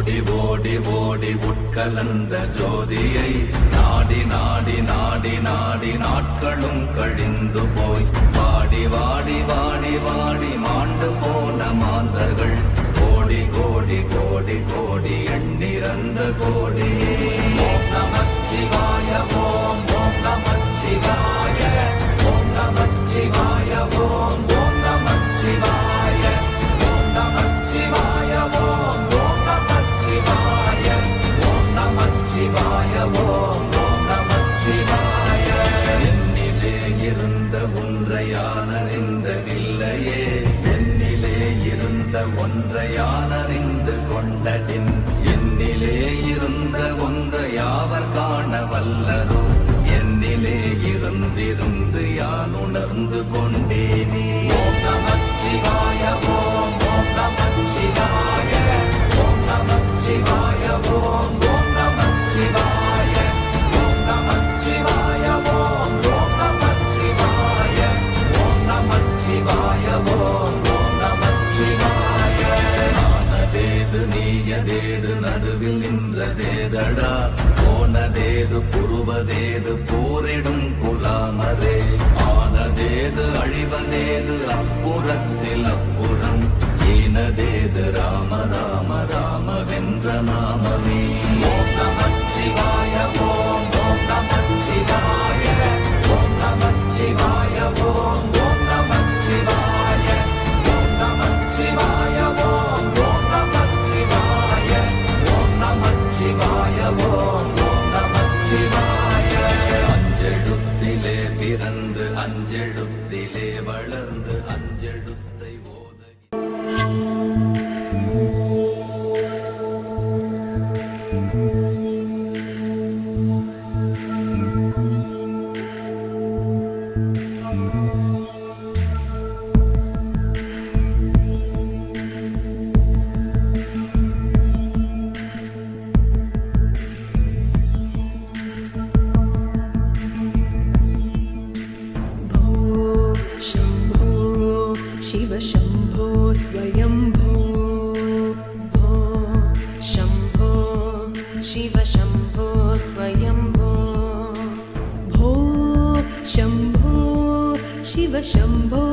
ஓடி ஓடி உட்கலந்த ஜோதியை நாடி நாடி நாடி நாடி நாட்களும் கழிந்து போய் வாடி வாடி வாடி வாடி மாண்டு போன மாந்தர்கள் கோடி கோடி கோடி கோடி எண்ணிறந்த கோடி. ஓம் நமச்சிவாய ஓம் ஓம் நமச்சிவாய ஓம் நமச்சிவாய ஓம் ஓம் நமச்சிவாய ஓம் நமச்சிவாய ஓம் ஓம் நமச்சிவாய ஓம் நமச்சிவாய ஓம் ஓம் நமச்சிவாய. என்னிலே இருந்த ஒன்றை யான் அறிந்ததில்லையே, என்னிலே இருந்த ஒன்றை யான் அறிந்து கொண்டடின், என்னிலே இருந்த ஒன்றை யாவர் காண வல்லரோ, என்னிலே இருந்திருந்து யான் உணர்ந்து கொண்டேனே. ஓம் நமச்சிவாய ஓம் ஓம் நமச்சிவாய ஓம் நமச்சிவாய ஓம் ஓம் நமச்சிவாய ஓம் நமச்சிவாய ஓம் ஓம் நமச்சிவாய ஓம் நமச்சிவாய ஓம் ஓம் நமச்சிவாய. ஆனதேது நீயதேது நடுவில் நின்றதேதடா, போனதேது புருவதேது போரிடும் குலாமரே, ஆனதேது அழிவதேது அப்புறத்தில் அப்புறம், ஈனதேது ராம ராம ராம வென்ற நாமமே. ஓம் நமச்சிவாய ஓம் ஓம் நமச்சிவாய ஓம் நமச்சிவாய ஓம் ஓம் நமச்சிவாய ஓம் நமச்சிவாய ஓம் ஓம் நமச்சிவாய ஓம் நமச்சிவாய ஓம் ஓம் நமச்சிவாய. அஞ்செழுத்திலே பிறந்து அஞ்செழுத்திலே வளர்ந்து அஞ்செழுத்தை ஓத. शिव शम्भो स्वयम्भो भो शम्भो शिव शम्भो स्वयम्भो भो शम्भो शिव शम्भो